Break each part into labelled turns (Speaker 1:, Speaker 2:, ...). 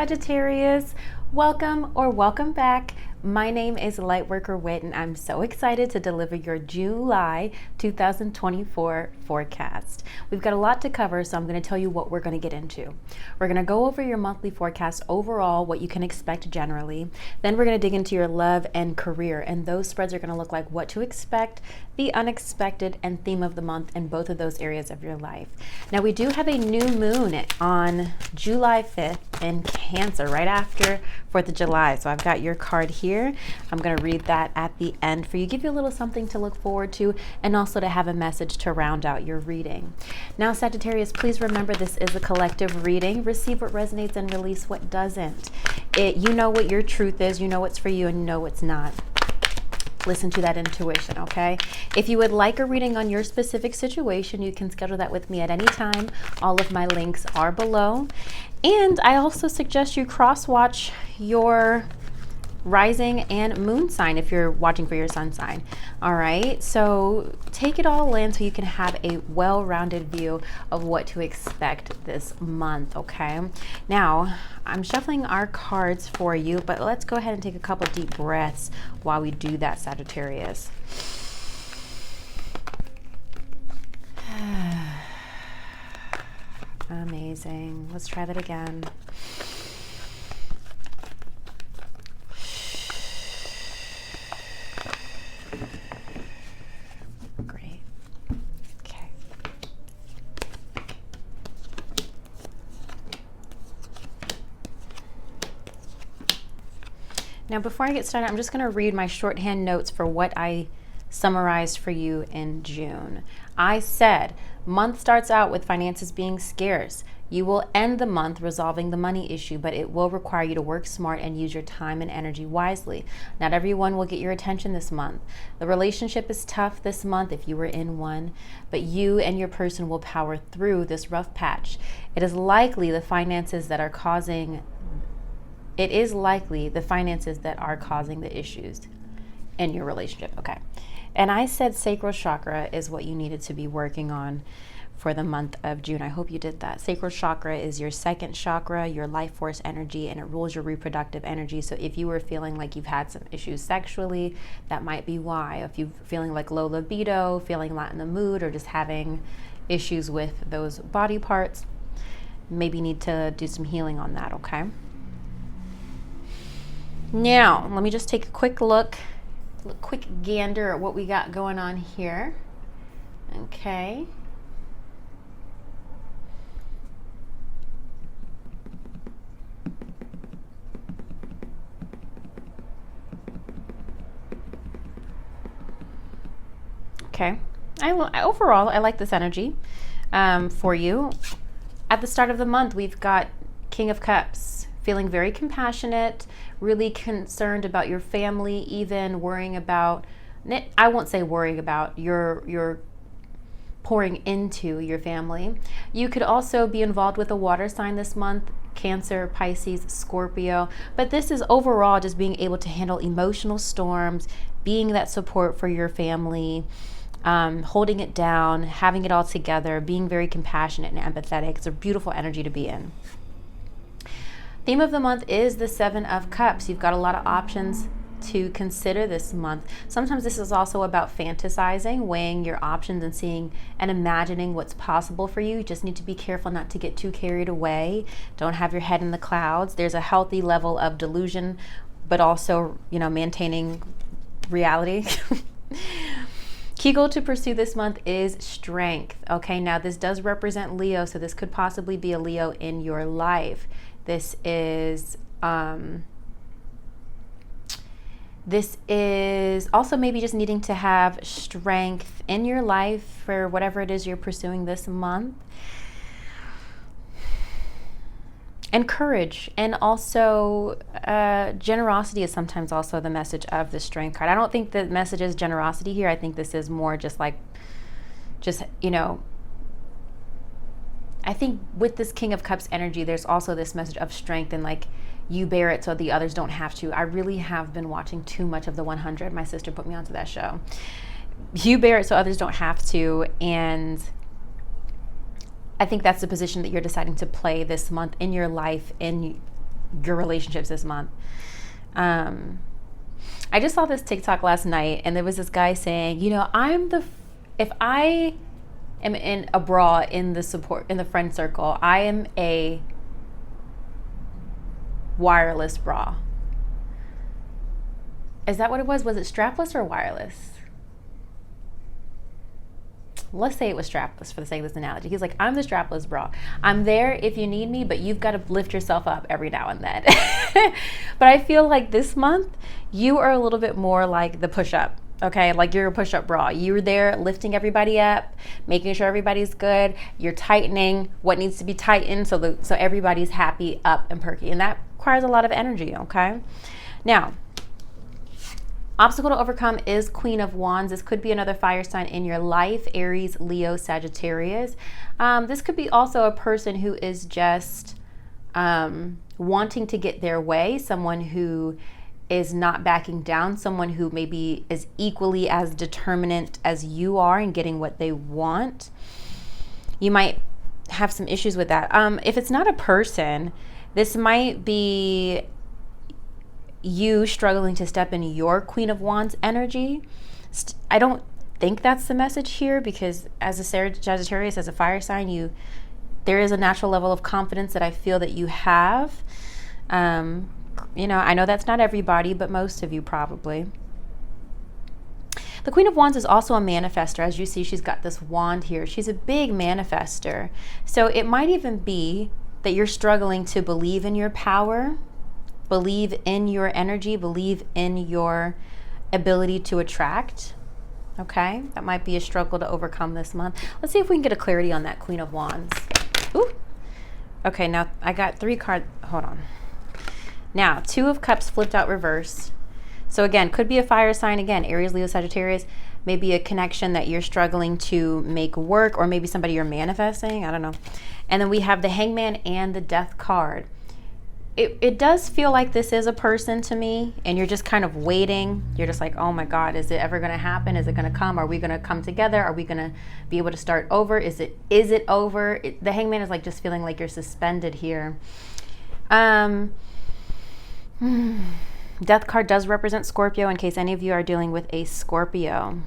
Speaker 1: Sagittarius. Welcome or welcome back. My name is Lightworker Whit, and I'm so excited to deliver your July 2024 forecast. We've got a lot to cover, so I'm going to tell you what we're going to get into. We're going to go over your monthly forecast overall, what you can expect generally. Then we're going to dig into your love and career, and those spreads are going to look like what to expect, the unexpected, and theme of the month in both of those areas of your life. Now, we do have a new moon on July 5th in Cancer, right after 4th of July. So I've got your card here. I'm going to read that at the end for you, give you a little something to look forward to, and also to have a message to round out your reading. Now, Sagittarius, please remember this is a collective reading. Receive what resonates and release what doesn't. You know what your truth is, you know what's for you, and you know what's not. Listen to that intuition, okay? If you would like a reading on your specific situation, you can schedule that with me at any time. All of my links are below. And I also suggest you cross-watch your rising and moon sign if you're watching for your sun sign. All right, so take it all in so you can have a well-rounded view of what to expect this month, okay? Now, I'm shuffling our cards for you, but let's go ahead and take a couple deep breaths while we do that, Sagittarius. Amazing. Let's try that again. Great. Okay. Now, before I get started, I'm just going to read my shorthand notes for what I summarized for you in June. I said, month starts out with finances being scarce. You will end the month resolving the money issue, but it will require you to work smart and use your time and energy wisely. Not everyone will get your attention this month. The relationship is tough this month if you were in one, but you and your person will power through this rough patch. It is likely the finances that are causing the issues in your relationship. Okay. And I said sacral chakra is what you needed to be working on for the month of June. I hope you did that. Sacral chakra is your second chakra, your life force energy, and it rules your reproductive energy. So if you were feeling like you've had some issues sexually, that might be why. If you're feeling like low libido, feeling not in the mood, or just having issues with those body parts, maybe need to do some healing on that, okay? Now, let me just take a quick gander at what we got going on here. Okay. Okay. Overall, I like this energy for you. At the start of the month, we've got King of Cups, feeling very compassionate, really concerned about your family, even worrying about, I won't say worrying about, you're pouring into your family. You could also be involved with a water sign this month, Cancer, Pisces, Scorpio, but this is overall just being able to handle emotional storms, being that support for your family, holding it down, having it all together, being very compassionate and empathetic. It's a beautiful energy to be in. Theme of the month is the Seven of Cups. You've got a lot of options to consider this month. Sometimes this is also about fantasizing, weighing your options and seeing and imagining what's possible for you. You just need to be careful not to get too carried away. Don't have your head in the clouds. There's a healthy level of delusion, but also, maintaining reality. Key goal to pursue this month is strength. Okay, now this does represent Leo, so this could possibly be a Leo in your life. This is also maybe just needing to have strength in your life for whatever it is you're pursuing this month. And courage, and also generosity is sometimes also the message of the strength card. I don't think the message is generosity here. I think this is more I think with this King of Cups energy, there's also this message of strength and like you bear it so the others don't have to. I really have been watching too much of the 100. My sister put me onto that show. You bear it so others don't have to, and I think that's the position that you're deciding to play this month in your life, in your relationships this month. I just saw this TikTok last night, and there was this guy saying, you know, if I am in a bra in the friend circle, I am a wireless bra. Is that what it was? Was it strapless or wireless? Let's say it was strapless for the sake of this analogy. He's like, I'm the strapless bra. I'm there if you need me, but you've got to lift yourself up every now and then. But I feel like this month, you are a little bit more like the push-up, okay? Like you're a push-up bra. You're there lifting everybody up, making sure everybody's good. You're tightening what needs to be tightened so everybody's happy, up, and perky. And that requires a lot of energy, okay? Now, obstacle to overcome is Queen of Wands. This could be another fire sign in your life, Aries, Leo, Sagittarius. This could be also a person who is just wanting to get their way, someone who is not backing down, someone who maybe is equally as determined as you are in getting what they want. You might have some issues with that. If it's not a person, this might be you struggling to step in your Queen of Wands energy. I don't think that's the message here, because as a Sagittarius, as a fire sign, there is a natural level of confidence that I feel that you have. You know, I know that's not everybody, but most of you probably. The Queen of Wands is also a manifester. As you see, she's got this wand here. She's a big manifester. So it might even be that you're struggling to believe in your power, believe in your energy, believe in your ability to attract. Okay, that might be a struggle to overcome this month. Let's see if we can get a clarity on that Queen of Wands. Ooh. Okay, now I got 3 cards. Hold on. Now, 2 of Cups flipped out reversed. So again, could be a fire sign. Again, Aries, Leo, Sagittarius. Maybe a connection that you're struggling to make work, or maybe somebody you're manifesting. I don't know. And then we have the Hangman and the Death card. It does feel like this is a person to me, and you're just kind of waiting. You're just like, oh my God, is it ever going to happen? Is it going to come? Are we going to come together? Are we going to be able to start over? Is it over? The Hangman is like just feeling like you're suspended here. Death card does represent Scorpio, in case any of you are dealing with a Scorpio.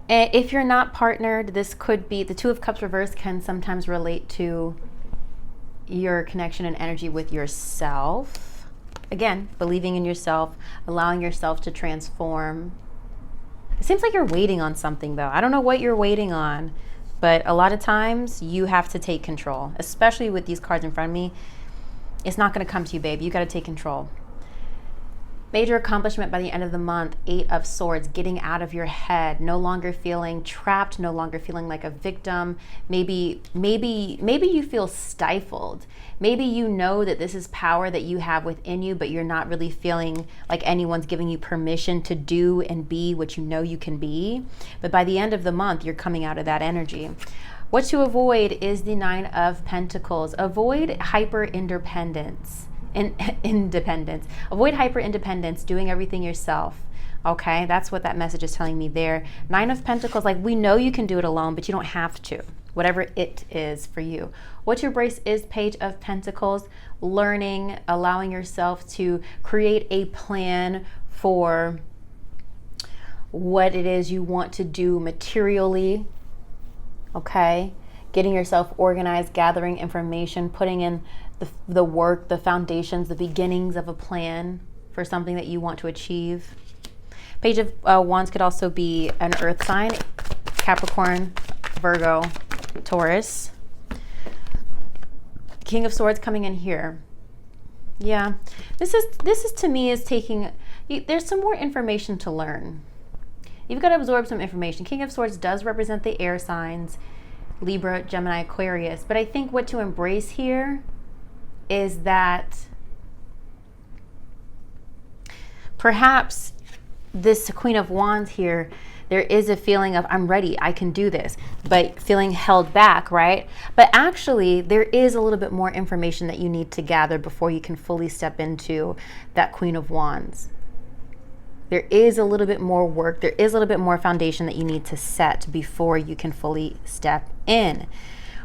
Speaker 1: If you're not partnered, this could be, the 2 of Cups reversed can sometimes relate to your connection and energy with yourself. Again, believing in yourself, allowing yourself to transform. It seems like you're waiting on something though. I don't know what you're waiting on, but a lot of times you have to take control, especially with these cards in front of me. It's not going to come to you, babe. You got to take control. Major accomplishment by the end of the month, 8 of Swords, getting out of your head, no longer feeling trapped, no longer feeling like a victim. Maybe you feel stifled. Maybe you know that this is power that you have within you, but you're not really feeling like anyone's giving you permission to do and be what you know you can be. But by the end of the month, you're coming out of that energy. What to avoid is the 9 of Pentacles. Avoid hyper-independence. Independence. Avoid hyper-independence, doing everything yourself. Okay, that's what that message is telling me there. 9 of Pentacles, like we know you can do it alone, but you don't have to. Whatever it is for you. What to embrace is Page of Pentacles. Learning, allowing yourself to create a plan for what it is you want to do materially. Okay, getting yourself organized, gathering information, putting in the work, the foundations, the beginnings of a plan for something that you want to achieve. Page of Wands could also be an earth sign, Capricorn, Virgo, Taurus. King of Swords coming in here. Yeah, this is to me is taking, there's some more information to learn. You've got to absorb some information. King of Swords does represent the air signs, Libra, Gemini, Aquarius. But I think what to embrace here is that perhaps this Queen of Wands here, there is a feeling of I'm ready, I can do this, but feeling held back, right? But actually, there is a little bit more information that you need to gather before you can fully step into that Queen of Wands. There is a little bit more work, there is a little bit more foundation that you need to set before you can fully step in.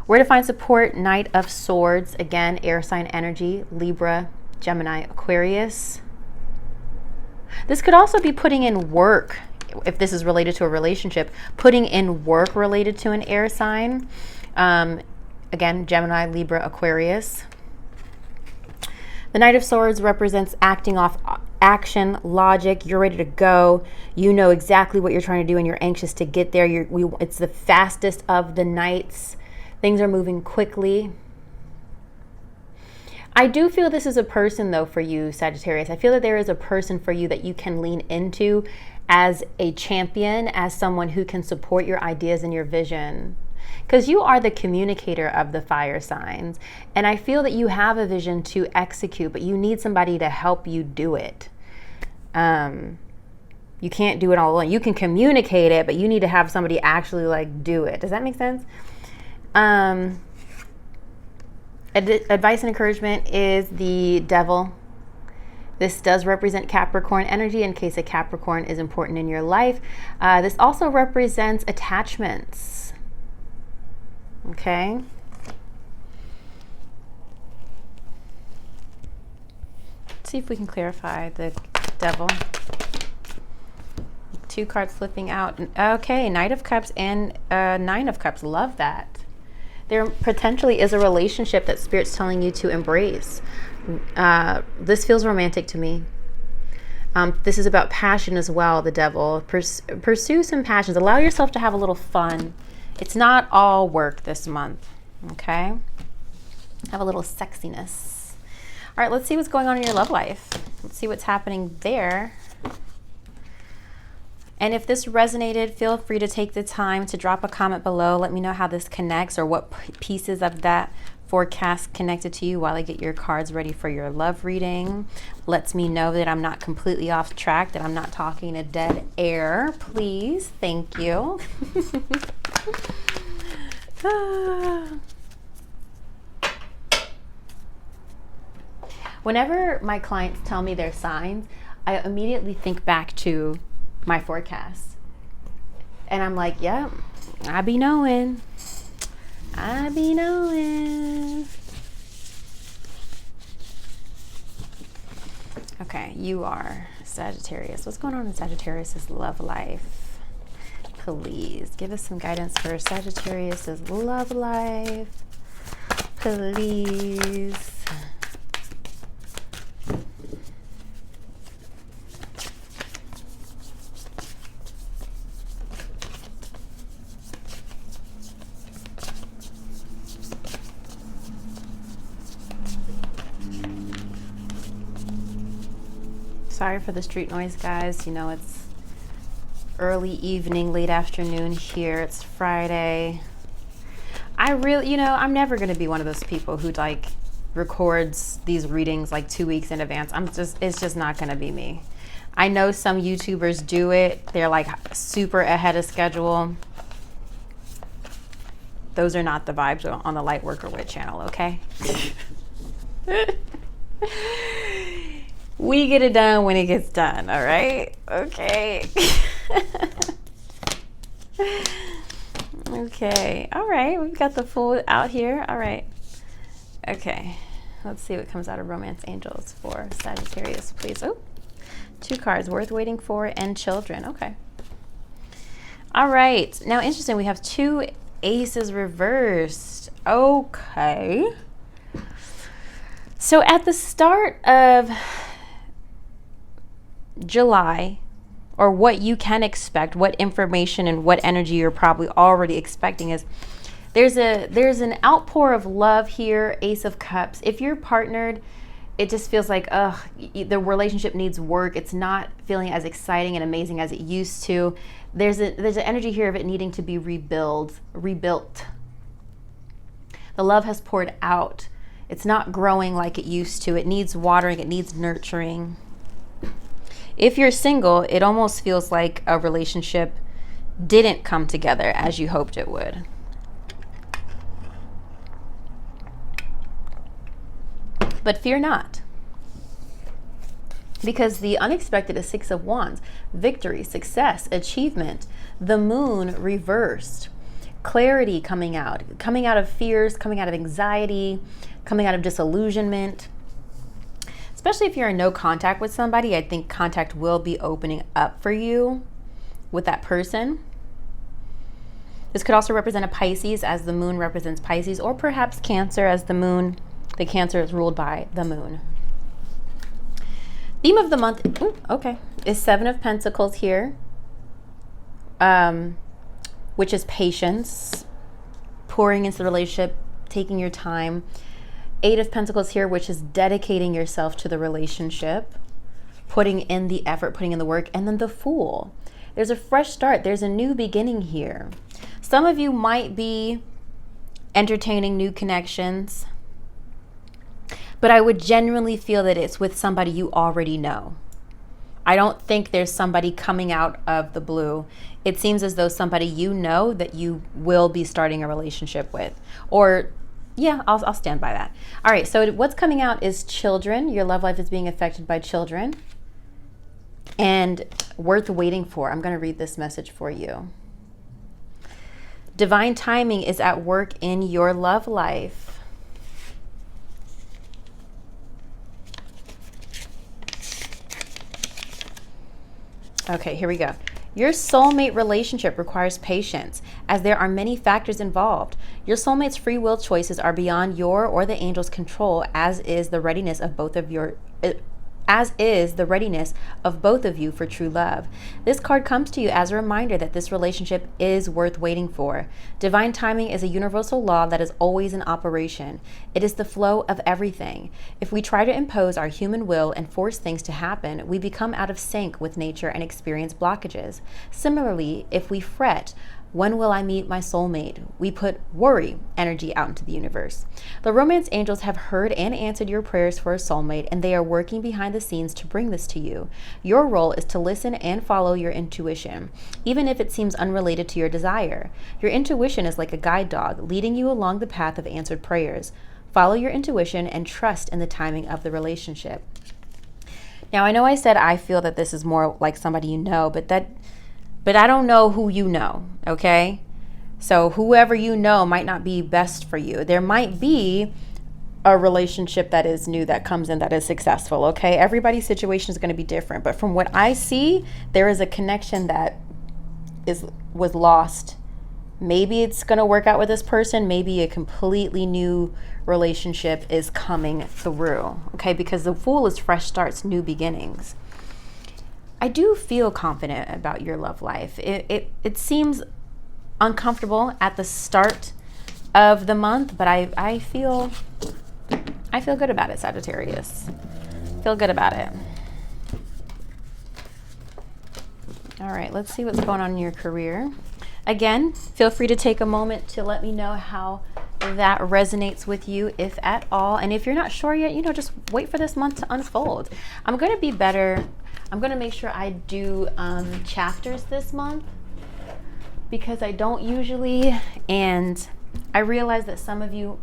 Speaker 1: Where to find support? Knight of Swords. Again, air sign energy. Libra, Gemini, Aquarius. This could also be putting in work, if this is related to a relationship, putting in work related to an air sign. Again, Gemini, Libra, Aquarius. The Knight of Swords represents acting off action, logic. You're ready to go. You know exactly what you're trying to do and you're anxious to get there. It's the fastest of the nights. Things are moving quickly. I do feel this is a person, though, for you, Sagittarius. I feel that there is a person for you that you can lean into as a champion, as someone who can support your ideas and your vision. Because you are the communicator of the fire signs. And I feel that you have a vision to execute, but you need somebody to help you do it. You can't do it all alone. You can communicate it, but you need to have somebody actually like do it. Does that make sense? Advice and encouragement is the Devil. This does represent Capricorn energy in case a Capricorn is important in your life. This also represents attachments. Okay. Let's see if we can clarify the Devil. 2 cards flipping out. Okay, Knight of Cups and Nine of Cups. Love that. There potentially is a relationship that Spirit's telling you to embrace. This feels romantic to me. This is about passion as well, the Devil. Pursue some passions. Allow yourself to have a little fun. It's not all work this month, okay? Have a little sexiness. All right, let's see what's going on in your love life. Let's see what's happening there. And if this resonated, feel free to take the time to drop a comment below. Let me know how this connects or what pieces of that forecast connected to you while I get your cards ready for your love reading. Lets me know that I'm not completely off track, that I'm not talking to dead air. Please, thank you. Whenever my clients tell me their signs, I immediately think back to my forecast. And I'm like, yep, I be knowing. I be knowing. Okay, you are Sagittarius. What's going on in Sagittarius's love life? Please give us some guidance for Sagittarius's love life. Please. Sorry for the street noise, guys. You know, it's early evening, late afternoon here. It's Friday. I'm never going to be one of those people who like records these readings like 2 weeks in advance. It's just not going to be me. I know some YouTubers do it. They're like super ahead of schedule. Those are not the vibes on the Lightworker Whit channel, okay? We get it done when it gets done, all right? Okay. Okay, all right. We've got the Fool out here. All right. Okay. Let's see what comes out of Romance Angels for Sagittarius, please. Oh, 2 cards, Worth Waiting For and Children. Okay. All right. Now, interesting. We have 2 aces reversed. Okay. So at the start of July, or what you can expect, what information and what energy you're probably already expecting is there's an outpour of love here, Ace of Cups. If you're partnered, it just feels like the relationship needs work. It's not feeling as exciting and amazing as it used to. There's an energy here of it needing to be rebuilt. The love has poured out. It's not growing like it used to. It needs watering, it needs nurturing. If you're single, it almost feels like a relationship didn't come together as you hoped it would. But fear not, because the unexpected is 6 of Wands, victory, success, achievement, the moon reversed. clarity coming out of fears, coming out of anxiety, coming out of disillusionment. Especially if you're in no contact with somebody, I think contact will be opening up for you with that person. This could also represent a Pisces, as the moon represents Pisces, or perhaps Cancer, as the Cancer is ruled by the moon. Theme of the month, is Seven of Pentacles here, which is patience, pouring into the relationship, taking your time. Eight of Pentacles here, which is dedicating yourself to the relationship, putting in the effort, putting in the work. And then the Fool. There's a fresh start. There's a new beginning here. Some of you might be entertaining new connections, but I would genuinely feel that it's with somebody you already know. I don't think there's somebody coming out of the blue. It seems as though somebody you know that you will be starting a relationship with. Or, yeah, I'll stand by that. All right, so what's coming out is children. Your love life is being affected by children. And worth waiting for. I'm going to read this message for you. Divine timing is at work in your love life. Okay, here we go. Your soulmate relationship requires patience, as there are many factors involved. Your soulmate's free will choices are beyond your or the angel's control, as is the readiness of both of you for true love. This card comes to you as a reminder that this relationship is worth waiting for. Divine timing is a universal law that is always in operation. It is the flow of everything. If we try to impose our human will and force things to happen, we become out of sync with nature and experience blockages. Similarly, if we fret, "When will I meet my soulmate?" we put worry energy out into the universe. The romance angels have heard and answered your prayers for a soulmate, and they are working behind the scenes to bring this to you. Your role is to listen and follow your intuition, even if it seems unrelated to your desire. Your intuition is like a guide dog, leading you along the path of answered prayers. Follow your intuition and trust in the timing of the relationship. Now, I know I said I feel that this is more like somebody you know, but I don't know who you know, okay? So whoever you know might not be best for you. There might be a relationship that is new that comes in that is successful, okay? Everybody's situation is going to be different. But from what I see, there is a connection that was lost. Maybe it's going to work out with this person. Maybe a completely new relationship is coming through, okay? Because the Fool is fresh starts, new beginnings. I do feel confident about your love life. It seems uncomfortable at the start of the month, but I feel good about it, Sagittarius. Feel good about it. All right, let's see what's going on in your career. Again, feel free to take a moment to let me know how that resonates with you, if at all. And if you're not sure yet, just wait for this month to unfold. I'm going to be better. I'm going to make sure I do chapters this month, because I don't usually, and I realize that some of you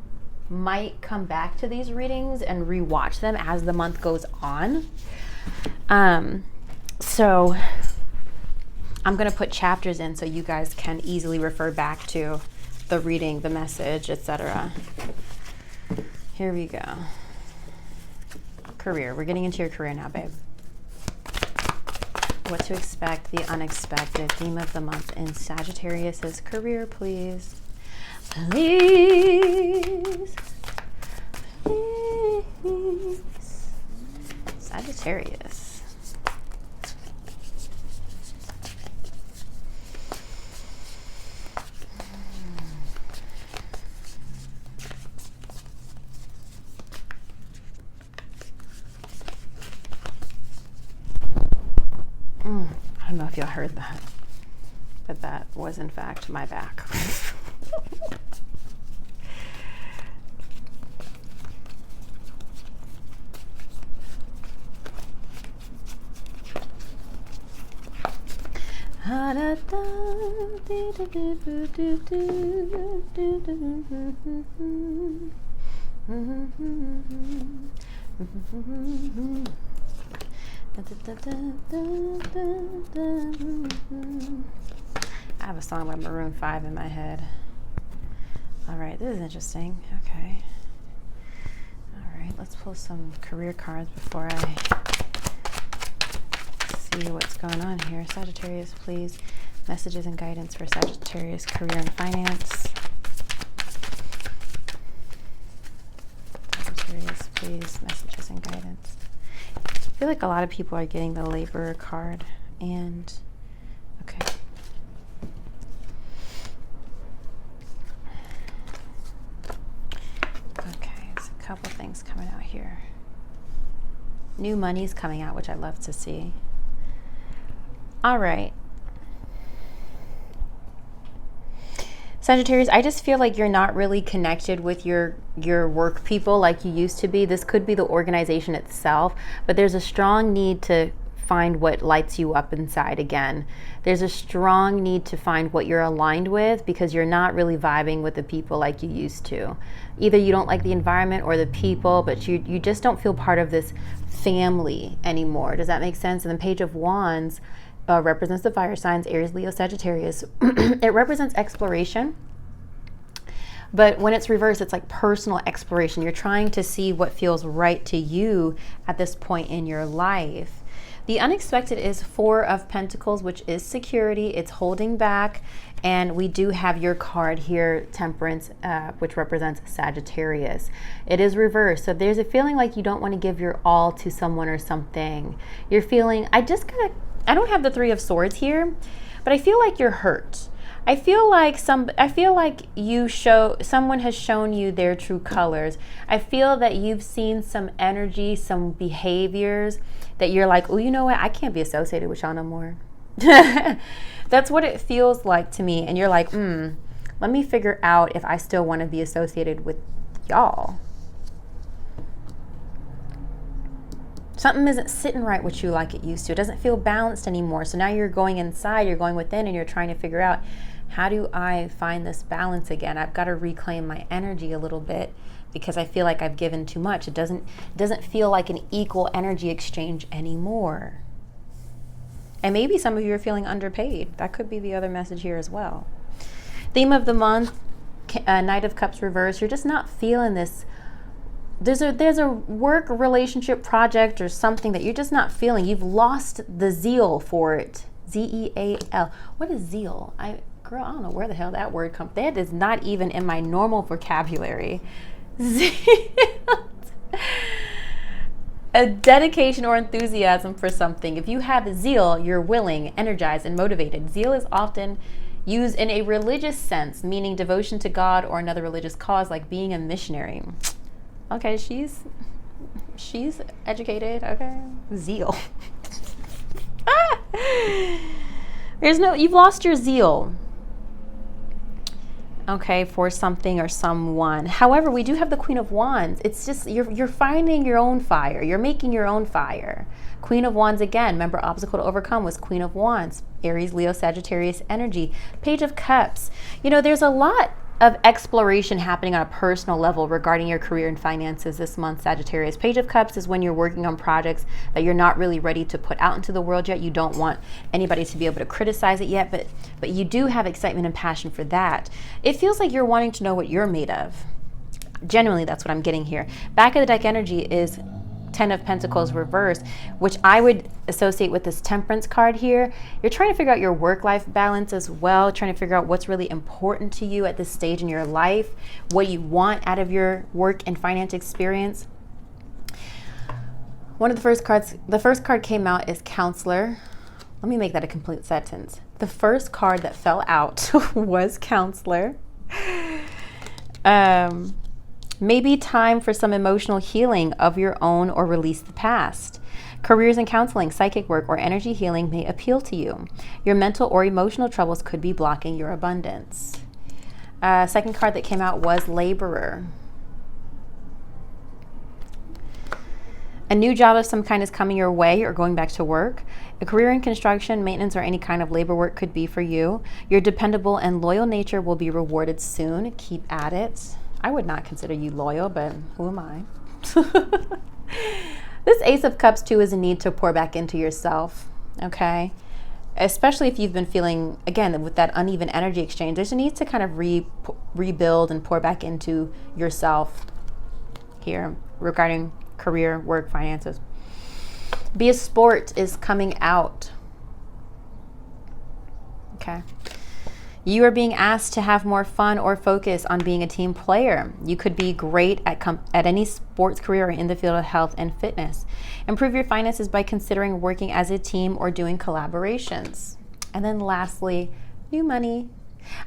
Speaker 1: might come back to these readings and rewatch them as the month goes on. So I'm going to put chapters in so you guys can easily refer back to the reading, the message, etc. Here we go. Career. We're getting into your career now, babe. What to expect, the unexpected. Theme of the month in Sagittarius's career, please. Please. Please. Sagittarius. I don't know if y'all heard that, but that was in fact my back. I have a song by Maroon 5 in my head. All right, this is interesting. Okay. All right, let's pull some career cards before I see what's going on here. Sagittarius, please. Messages and guidance for Sagittarius, career and finance. Sagittarius, please. Messages and guidance. I feel like a lot of people are getting the Laborer card. And, okay. Okay, there's a couple things coming out here. New money's coming out, which I love to see. All right. Sagittarius, I just feel like you're not really connected with your work people like you used to be. This could be the organization itself, but there's a strong need to find what lights you up inside again. There's a strong need to find what you're aligned with, because you're not really vibing with the people like you used to. Either you don't like the environment or the people, but you just don't feel part of this family anymore. Does that make sense? And the Page of Wands represents the fire signs, Aries, Leo, Sagittarius. It represents exploration. But when it's reversed, it's like personal exploration. You're trying to see what feels right to you at this point in your life. The unexpected is Four of Pentacles, which is security. It's holding back. And we do have your card here, Temperance, which represents Sagittarius. It is reversed. So there's a feeling like you don't want to give your all to someone or something. You're feeling, I don't have the Three of Swords here, but I feel like you're hurt. I feel like someone has shown you their true colors. I feel that you've seen some energy, some behaviors that you're like, oh, you know what? I can't be associated with y'all no more. That's what it feels like to me. And you're like, let me figure out if I still want to be associated with y'all. Something isn't sitting right with you like it used to. It doesn't feel balanced anymore. So now you're going inside, you're going within, and you're trying to figure out, how do I find this balance again? I've got to reclaim my energy a little bit, because I feel like I've given too much. It doesn't feel like an equal energy exchange anymore. And maybe some of you are feeling underpaid. That could be the other message here as well. Theme of the month, Knight of Cups reverse. You're just not feeling this. There's a work relationship project or something that you're just not feeling. You've lost the zeal for it. Z-E-A-L. What is zeal? Girl, I don't know where the hell that word comes. That is not even in my normal vocabulary. Zeal. A dedication or enthusiasm for something. If you have zeal, you're willing, energized, and motivated. Zeal is often used in a religious sense, meaning devotion to God or another religious cause, like being a missionary. Okay, she's educated. Okay, zeal. You've lost your zeal. Okay, for something or someone. However, we do have the Queen of Wands. It's just you're finding your own fire. You're making your own fire. Queen of Wands again. Remember, obstacle to overcome was Queen of Wands. Aries, Leo, Sagittarius energy. Page of Cups. There's a lot of exploration happening on a personal level regarding your career and finances this month, Sagittarius. Page of Cups is when you're working on projects that you're not really ready to put out into the world yet. You don't want anybody to be able to criticize it yet, but you do have excitement and passion for that. It feels like you're wanting to know what you're made of. Genuinely, that's what I'm getting here. Back of the deck energy is Ten of Pentacles reversed, which I would associate with this Temperance card here. You're trying to figure out your work-life balance as well, trying to figure out what's really important to you at this stage in your life, what you want out of your work and finance experience. The first card came out is Counselor. Let me make that a complete sentence. The first card that fell out was Counselor. Maybe time for some emotional healing of your own or release the past. Careers in counseling, psychic work, or energy healing may appeal to you. Your mental or emotional troubles could be blocking your abundance. Second card that came out was Laborer. A new job of some kind is coming your way or going back to work. A career in construction, maintenance, or any kind of labor work could be for you. Your dependable and loyal nature will be rewarded soon. Keep at it. I would not consider you loyal, but who am I? This Ace of Cups, too, is a need to pour back into yourself, okay? especially if you've been feeling, again, with that uneven energy exchange, there's a need to kind of rebuild and pour back into yourself here regarding career, work, finances. Be a sport is coming out. Okay. You are being asked to have more fun or focus on being a team player. You could be great at any sports career in the field of health and fitness. Improve your finances by considering working as a team or doing collaborations. And then lastly, new money.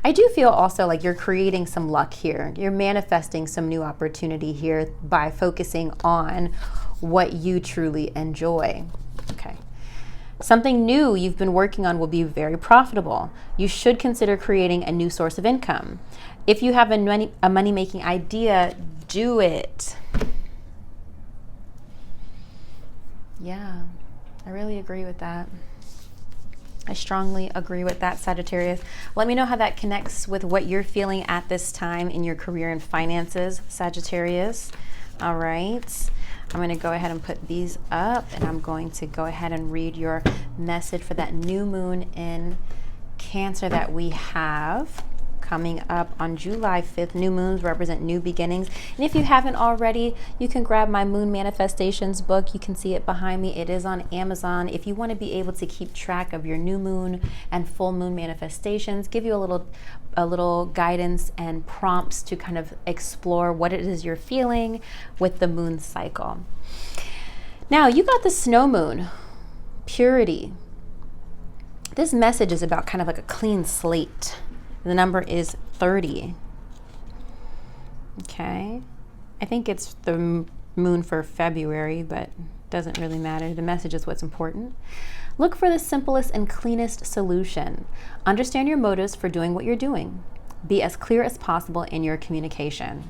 Speaker 1: I do feel also like you're creating some luck here. You're manifesting some new opportunity here by focusing on what you truly enjoy. Okay. Something new you've been working on will be very profitable. You should consider creating a new source of income. If you have a money-making idea, do it. Yeah, I really agree with that. I strongly agree with that, Sagittarius. Let me know how that connects with what you're feeling at this time in your career and finances, Sagittarius. All right. I'm going to go ahead and put these up, and I'm going to go ahead and read your message for that new moon in Cancer that we have coming up on July 5th. New moons represent new beginnings. And if you haven't already, you can grab my Moon Manifestations book. You can see it behind me. It is on Amazon. If you want to be able to keep track of your new moon and full moon manifestations, give you a little guidance and prompts to kind of explore what it is you're feeling with the moon cycle. Now, you got the snow moon, purity. This message is about kind of like a clean slate. The number is 30. Okay. I think it's the moon for February, but doesn't really matter. The message is what's important. Look for the simplest and cleanest solution. Understand your motives for doing what you're doing. Be as clear as possible in your communication.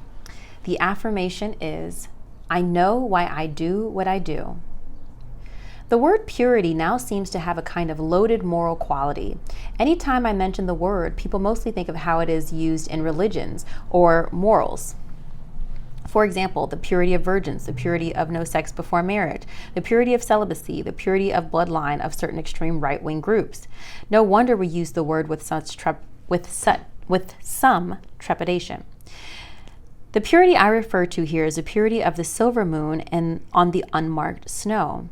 Speaker 1: The affirmation is, I know why I do what I do. The word purity now seems to have a kind of loaded moral quality. Anytime I mention the word, people mostly think of how it is used in religions or morals. For example, the purity of virgins, the purity of no sex before marriage, the purity of celibacy, the purity of bloodline of certain extreme right-wing groups. No wonder we use the word with some trepidation. The purity I refer to here is the purity of the silver moon and on the unmarked snow.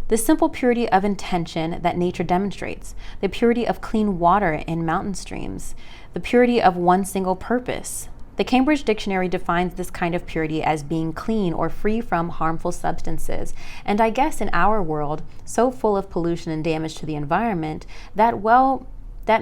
Speaker 1: The simple purity of intention that nature demonstrates, the purity of clean water in mountain streams, the purity of one single purpose. The Cambridge Dictionary defines this kind of purity as being clean or free from harmful substances. And I guess in our world, so full of pollution and damage to the environment, that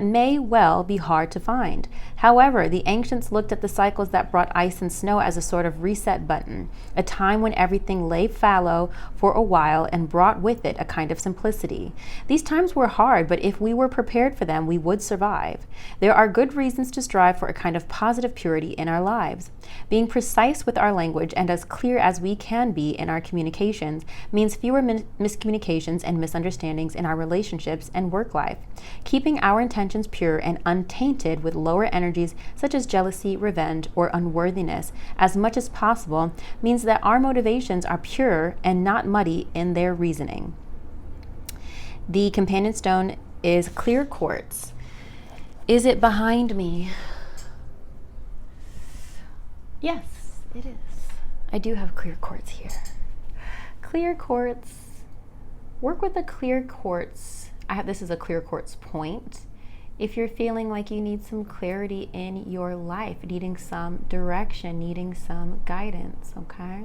Speaker 1: may well be hard to find. However, the ancients looked at the cycles that brought ice and snow as a sort of reset button, a time when everything lay fallow for a while and brought with it a kind of simplicity. These times were hard, but if we were prepared for them, we would survive. There are good reasons to strive for a kind of positive purity in our lives. Being precise with our language and as clear as we can be in our communications means fewer miscommunications and misunderstandings in our relationships and work life. Keeping our intentions pure and untainted with lower energies such as jealousy, revenge, or unworthiness as much as possible means that our motivations are pure and not muddy in their reasoning. The companion stone is clear quartz. Is it behind me? Yes, it is. I do have clear quartz here. Clear quartz. Work with a clear quartz. This is a clear quartz point. If you're feeling like you need some clarity in your life, needing some direction, needing some guidance, okay?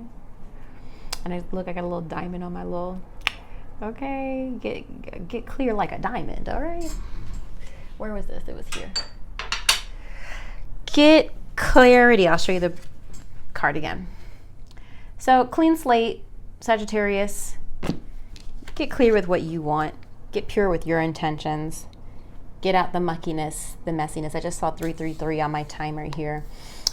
Speaker 1: And I got a little diamond on my little, okay? Get clear like a diamond, all right? Where was this? It was here. Get clarity. I'll show you the card again. So clean slate, Sagittarius. Get clear with what you want. Get pure with your intentions. Get out the muckiness, the messiness. I just saw 333 on my timer here.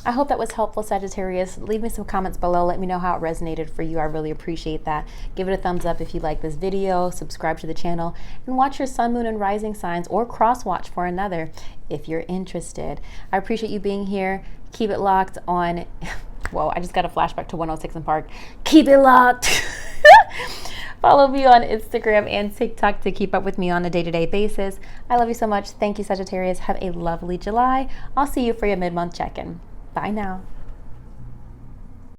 Speaker 1: I hope that was helpful, Sagittarius. Leave me some comments below. Let me know how it resonated for you. I really appreciate that. Give it a thumbs up if you like this video. Subscribe to the channel. And watch your sun, moon, and rising signs, or cross-watch for another if you're interested. I appreciate you being here. Keep it locked on... Whoa, I just got a flashback to 106 in Park. Keep it locked Follow me on Instagram and TikTok to keep up with me on a day-to-day basis. I love you so much. Thank you, Sagittarius. Have a lovely July. I'll see you for your mid-month check-in. Bye now.